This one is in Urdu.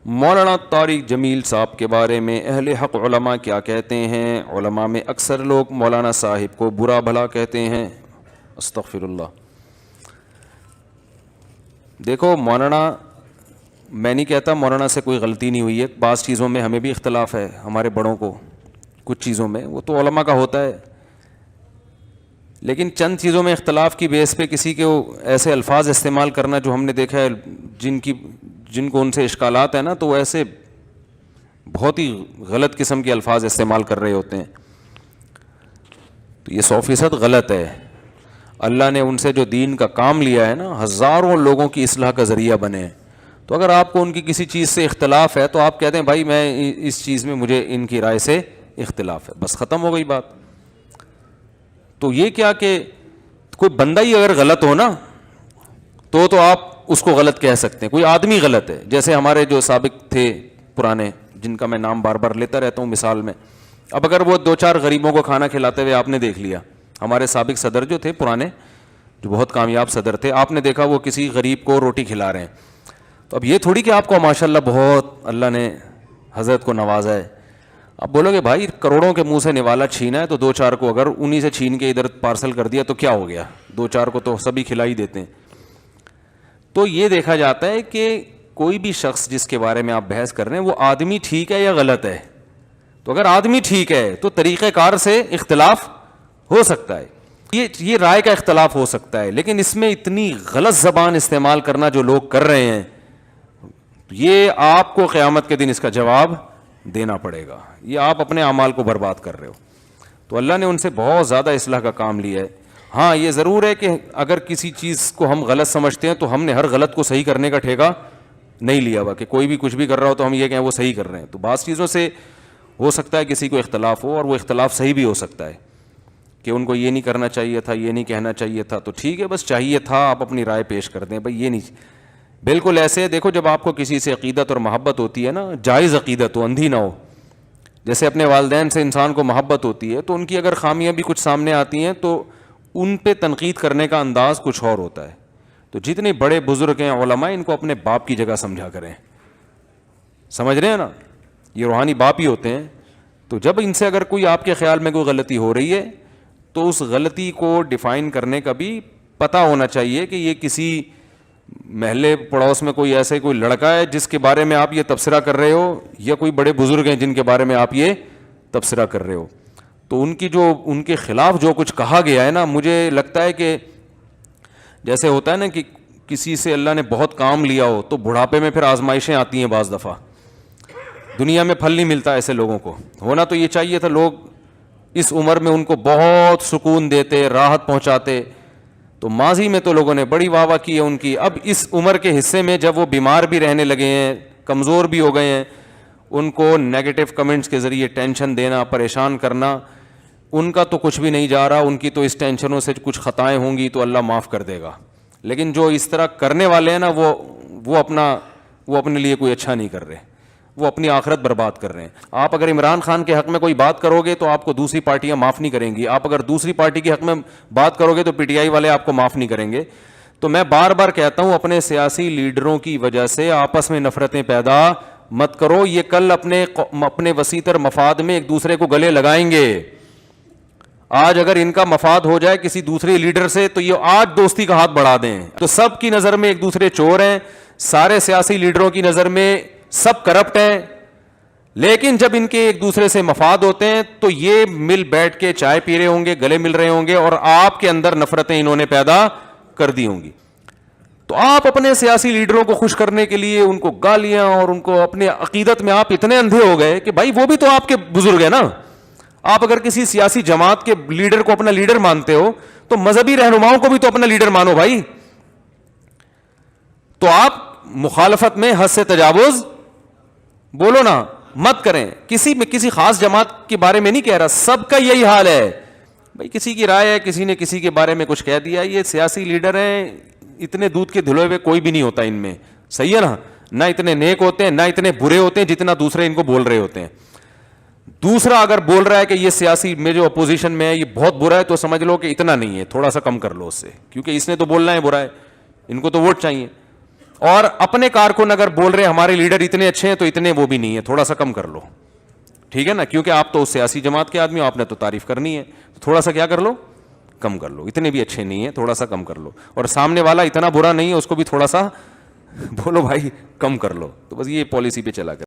مولانا طارق جمیل صاحب کے بارے میں اہل حق علماء کیا کہتے ہیں؟ علماء میں اکثر لوگ مولانا صاحب کو برا بھلا کہتے ہیں. استغفر اللہ. دیکھو مولانا، میں نہیں کہتا مولانا سے کوئی غلطی نہیں ہوئی ہے، بعض چیزوں میں ہمیں بھی اختلاف ہے ہمارے بڑوں کو، کچھ چیزوں میں وہ تو علماء کا ہوتا ہے، لیکن چند چیزوں میں اختلاف کی بیس پہ کسی کے ایسے الفاظ استعمال کرنا جو ہم نے دیکھا ہے جن کو ان سے اشکالات ہیں نا، تو وہ ایسے بہت ہی غلط قسم کے الفاظ استعمال کر رہے ہوتے ہیں، تو یہ 100% غلط ہے. اللہ نے ان سے جو دین کا کام لیا ہے نا، ہزاروں لوگوں کی اصلاح کا ذریعہ بنے ہیں. تو اگر آپ کو ان کی کسی چیز سے اختلاف ہے تو آپ کہتے ہیں بھائی میں اس چیز میں مجھے ان کی رائے سے اختلاف ہے، بس ختم ہو گئی بات. تو یہ کیا کہ کوئی بندہ ہی اگر غلط ہو نا تو آپ اس کو غلط کہہ سکتے ہیں. کوئی آدمی غلط ہے، جیسے ہمارے جو سابق تھے پرانے، جن کا میں نام بار بار لیتا رہتا ہوں مثال میں، اب اگر وہ 2-4 غریبوں کو کھانا کھلاتے ہوئے آپ نے دیکھ لیا، ہمارے سابق صدر جو تھے پرانے، جو بہت کامیاب صدر تھے، آپ نے دیکھا وہ کسی غریب کو روٹی کھلا رہے ہیں، تو اب یہ تھوڑی کہ آپ کو ماشاءاللہ بہت اللہ نے حضرت کو نوازا ہے، اب بولو گے بھائی کروڑوں کے منہ سے نوالا چھینا ہے تو 2-4 کو اگر انہی سے چھین کے ادھر پارسل کر دیا تو کیا ہو گیا، 2-4 کو تو سبھی کھلا ہی دیتے ہیں. تو یہ دیکھا جاتا ہے کہ کوئی بھی شخص جس کے بارے میں آپ بحث کر رہے ہیں وہ آدمی ٹھیک ہے یا غلط ہے. تو اگر آدمی ٹھیک ہے تو طریقہ کار سے اختلاف ہو سکتا ہے، یہ رائے کا اختلاف ہو سکتا ہے، لیکن اس میں اتنی غلط زبان استعمال کرنا جو لوگ کر رہے ہیں، یہ آپ کو قیامت کے دن اس کا جواب دینا پڑے گا. یہ آپ اپنے اعمال کو برباد کر رہے ہو. تو اللہ نے ان سے بہت زیادہ اصلاح کا کام لیا ہے. ہاں یہ ضرور ہے کہ اگر کسی چیز کو ہم غلط سمجھتے ہیں تو ہم نے ہر غلط کو صحیح کرنے کا ٹھیکہ نہیں لیا ہوا کہ کوئی بھی کچھ بھی کر رہا ہو تو ہم یہ کہیں وہ صحیح کر رہے ہیں. تو بعض چیزوں سے ہو سکتا ہے کسی کو اختلاف ہو، اور وہ اختلاف صحیح بھی ہو سکتا ہے کہ ان کو یہ نہیں کرنا چاہیے تھا، یہ نہیں کہنا چاہیے تھا، تو ٹھیک ہے بس چاہیے تھا آپ اپنی رائے پیش کر دیں. بھائی یہ نہیں بالکل ایسے، دیکھو جب آپ کو کسی سے عقیدت اور محبت ہوتی ہے نا، جائز عقیدت ہو، اندھی نہ ہو، جیسے اپنے والدین سے انسان کو محبت ہوتی ہے تو ان کی اگر خامیاں بھی کچھ سامنے آتی ہیں تو ان پہ تنقید کرنے کا انداز کچھ اور ہوتا ہے. تو جتنے بڑے بزرگ ہیں علماء، ان کو اپنے باپ کی جگہ سمجھا کریں. سمجھ رہے ہیں نا، یہ روحانی باپ ہی ہوتے ہیں. تو جب ان سے اگر کوئی آپ کے خیال میں کوئی غلطی ہو رہی ہے تو اس غلطی کو ڈیفائن کرنے کا بھی پتہ ہونا چاہیے کہ یہ کسی محلے پڑوس میں کوئی ایسے کوئی لڑکا ہے جس کے بارے میں آپ یہ تبصرہ کر رہے ہو، یا کوئی بڑے بزرگ ہیں جن کے بارے میں آپ یہ تبصرہ کر رہے ہو. تو ان کے خلاف جو کچھ کہا گیا ہے نا، مجھے لگتا ہے کہ جیسے ہوتا ہے نا کہ کسی سے اللہ نے بہت کام لیا ہو تو بڑھاپے میں پھر آزمائشیں آتی ہیں، بعض دفعہ دنیا میں پھل نہیں ملتا ایسے لوگوں کو. ہونا تو یہ چاہیے تھا لوگ اس عمر میں ان کو بہت سکون دیتے، راحت پہنچاتے. تو ماضی میں تو لوگوں نے بڑی واہ واہ کی ہے ان کی. اب اس عمر کے حصے میں جب وہ بیمار بھی رہنے لگے ہیں، کمزور بھی ہو گئے ہیں، ان کو نیگیٹو کمنٹس کے ذریعے ٹینشن دینا، پریشان کرنا، ان کا تو کچھ بھی نہیں جا رہا. ان کی تو اس ٹینشنوں سے کچھ خطائیں ہوں گی تو اللہ معاف کر دے گا، لیکن جو اس طرح کرنے والے ہیں نا وہ اپنے لیے کوئی اچھا نہیں کر رہے، وہ اپنی آخرت برباد کر رہے ہیں. آپ اگر عمران خان کے حق میں کوئی بات کرو گے تو آپ کو دوسری پارٹیاں معاف نہیں کریں گی. آپ اگر دوسری پارٹی کے حق میں بات کرو گے تو پی ٹی آئی والے آپ کو معاف نہیں کریں گے. تو میں بار بار کہتا ہوں اپنے سیاسی لیڈروں کی وجہ سے آپس میں نفرتیں پیدا مت کرو. یہ کل اپنے وسیع تر مفاد میں ایک دوسرے کو گلے لگائیں گے. آج اگر ان کا مفاد ہو جائے کسی دوسرے لیڈر سے تو یہ آج دوستی کا ہاتھ بڑھا دیں. تو سب کی نظر میں ایک دوسرے چور ہیں، سارے سیاسی لیڈروں کی نظر میں سب کرپٹ ہیں، لیکن جب ان کے ایک دوسرے سے مفاد ہوتے ہیں تو یہ مل بیٹھ کے چائے پی رہے ہوں گے، گلے مل رہے ہوں گے، اور آپ کے اندر نفرتیں انہوں نے پیدا کر دی ہوں گی. تو آپ اپنے سیاسی لیڈروں کو خوش کرنے کے لیے ان کو گالیاں اور ان کو اپنے عقیدت میں آپ اتنے اندھے ہو گئے کہ بھائی وہ بھی تو آپ کے بزرگ ہیں نا. آپ اگر کسی سیاسی جماعت کے لیڈر کو اپنا لیڈر مانتے ہو تو مذہبی رہنماؤں کو بھی تو اپنا لیڈر مانو بھائی. تو آپ مخالفت میں حد سے تجاوز بولو نا، مت کریں. کسی خاص جماعت کے بارے میں نہیں کہہ رہا، سب کا یہی حال ہے بھائی. کسی کی رائے ہے، کسی نے کسی کے بارے میں کچھ کہہ دیا، یہ سیاسی لیڈر ہیں، اتنے دودھ کے دھلے ہوئے کوئی بھی نہیں ہوتا ان میں، صحیح ہے نا. نہ اتنے نیک ہوتے ہیں، نہ اتنے برے ہوتے ہیں جتنا دوسرے ان کو بول رہے ہوتے ہیں. دوسرا اگر بول رہا ہے کہ یہ سیاسی میں جو اپوزیشن میں ہے یہ بہت برا ہے تو سمجھ لو کہ اتنا نہیں ہے، تھوڑا سا کم کر لو اس سے، کیونکہ اس نے تو بولنا ہے برا ہے، ان کو تو ووٹ چاہیے. اور اپنے کارکن اگر بول رہے ہمارے لیڈر اتنے اچھے ہیں تو اتنے وہ بھی نہیں ہے، تھوڑا سا کم کر لو، ٹھیک ہے نا، کیونکہ آپ تو سیاسی جماعت کے آدمی ہو، آپ نے تو تعریف کرنی ہے، تو تھوڑا سا کیا کر لو، کم کر لو، اتنے بھی اچھے نہیں ہیں، تھوڑا سا کم کر لو، اور سامنے والا اتنا برا نہیں ہے اس کو بھی تھوڑا سا بولو بھائی کم کر لو، تو بس یہ پالیسی پہ چلا کر